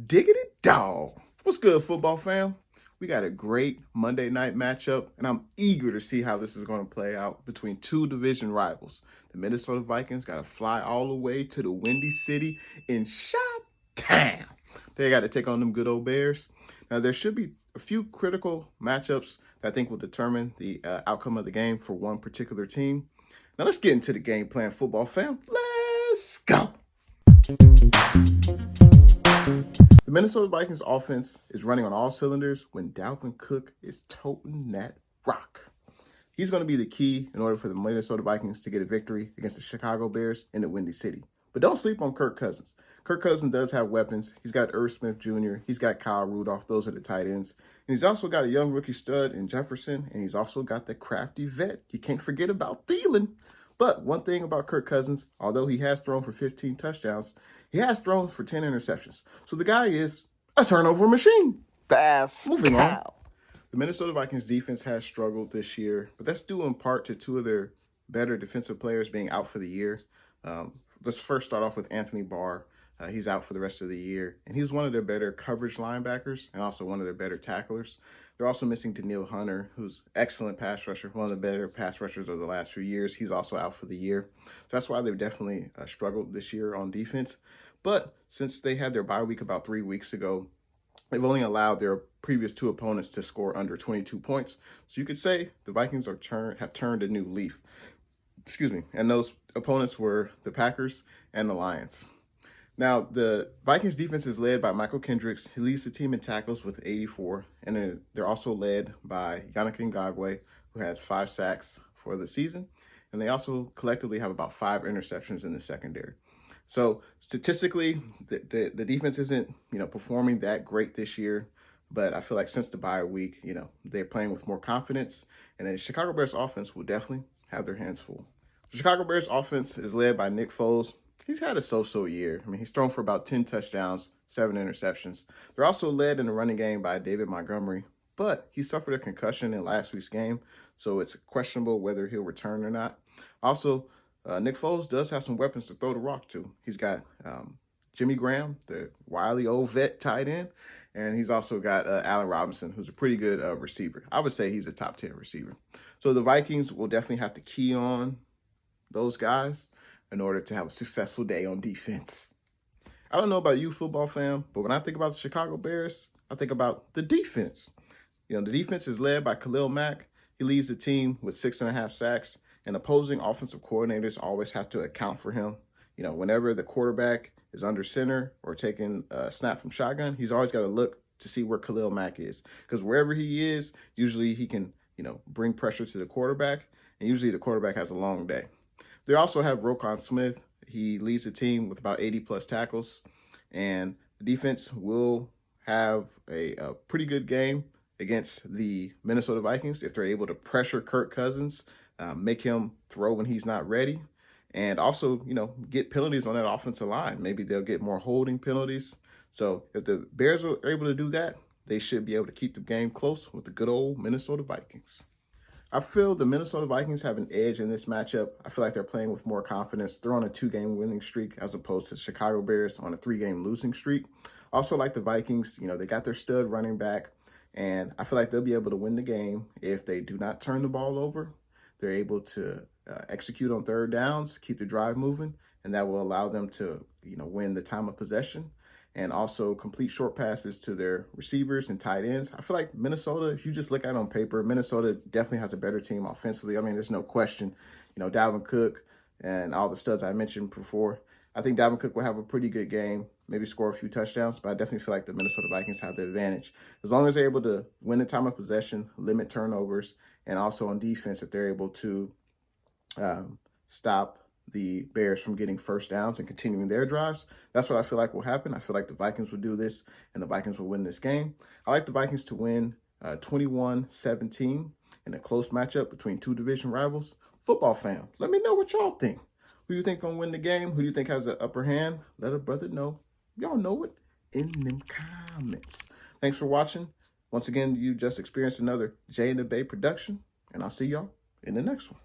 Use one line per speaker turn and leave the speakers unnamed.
Diggity dog. What's good, football fam? We got a great Monday night matchup, and I'm eager to see how this is going to play out between two division rivals. The Minnesota Vikings got to fly all the way to the Windy City in Chi-Town. They got to take on them good old Bears. Now, there should be a few critical matchups that I think will determine the outcome of the game for one particular team. Now, let's get into the game plan, football fam. Let's go. The Minnesota Vikings offense is running on all cylinders when Dalvin Cook is toting that rock. He's going to be the key in order for the Minnesota Vikings to get a victory against the Chicago Bears in the Windy City. But don't sleep on Kirk Cousins. Kirk Cousins does have weapons. He's got Irv Smith Jr., he's got Kyle Rudolph, those are the tight ends. And he's also got a young rookie stud in Jefferson, and he's also got the crafty vet. You can't forget about Thielen. But one thing about Kirk Cousins, although he has thrown for 15 touchdowns, he has thrown for 10 interceptions. So the guy is a turnover machine. Moving on. The Minnesota Vikings defense has struggled this year, but that's due in part to two of their better defensive players being out for the year. Let's first start off with Anthony Barr. He's out for the rest of the year, and he's one of their better coverage linebackers and also one of their better tacklers. They're also missing Daniil Hunter, who's excellent pass rusher, one of the better pass rushers of the last few years. He's also out for the year. So that's why they've definitely struggled this year on defense. But since they had their bye week about 3 weeks ago, they've only allowed their previous two opponents to score under 22 points. So you could say the Vikings have turned a new leaf. Excuse me. And those opponents were the Packers and the Lions. Now, the Vikings defense is led by Michael Kendricks. He leads the team in tackles with 84. And they're also led by Yannick Ngakoue, who has 5 sacks for the season. And they also collectively have about 5 interceptions in the secondary. So statistically, the defense isn't, performing that great this year. But I feel like since the bye week, they're playing with more confidence. And the Chicago Bears offense will definitely have their hands full. The Chicago Bears offense is led by Nick Foles. He's had a so-so year. He's thrown for about 10 touchdowns, 7 interceptions. They're also led in the running game by David Montgomery, but he suffered a concussion in last week's game, so it's questionable whether he'll return or not. Also, Nick Foles does have some weapons to throw the rock to. He's got Jimmy Graham, the wily old vet tight end, and he's also got Allen Robinson, who's a pretty good receiver. I would say he's a top 10 receiver. So the Vikings will definitely have to key on those guys in order to have a successful day on defense. I don't know about you, football fam, but when I think about the Chicago Bears, I think about the defense. The defense is led by Khalil Mack. He leads the team with 6.5 sacks, and opposing offensive coordinators always have to account for him. Whenever the quarterback is under center or taking a snap from shotgun, he's always got to look to see where Khalil Mack is. Because wherever he is, usually he can, bring pressure to the quarterback, and usually the quarterback has a long day. They also have Roquan Smith. He leads the team with about 80-plus tackles. And the defense will have a pretty good game against the Minnesota Vikings if they're able to pressure Kirk Cousins, make him throw when he's not ready, and also, get penalties on that offensive line. Maybe they'll get more holding penalties. So if the Bears are able to do that, they should be able to keep the game close with the good old Minnesota Vikings. I feel the Minnesota Vikings have an edge in this matchup. I feel like they're playing with more confidence. They're on a 2-game winning streak as opposed to the Chicago Bears on a 3-game losing streak. Also, like the Vikings, they got their stud running back, and I feel like they'll be able to win the game if they do not turn the ball over. They're able to execute on third downs, keep the drive moving, and that will allow them to, win the time of possession and also complete short passes to their receivers and tight ends. I feel like Minnesota, if you just look at it on paper, Minnesota definitely has a better team offensively. There's no question. Dalvin Cook and all the studs I mentioned before. I think Dalvin Cook will have a pretty good game, maybe score a few touchdowns, but I definitely feel like the Minnesota Vikings have the advantage. As long as they're able to win the time of possession, limit turnovers, and also on defense, if they're able to stop the Bears from getting first downs and continuing their drives. That's what I feel like will happen. I feel like the Vikings will do this, and the Vikings will win this game. I like the Vikings to win 21-17 in a close matchup between two division rivals. Football fam, let me know what y'all think. Who you think gonna win the game? Who do you think has the upper hand? Let a brother know. Y'all know it in them comments. Thanks for watching. Once again, you just experienced another Jay and the Bay production, and I'll see y'all in the next one.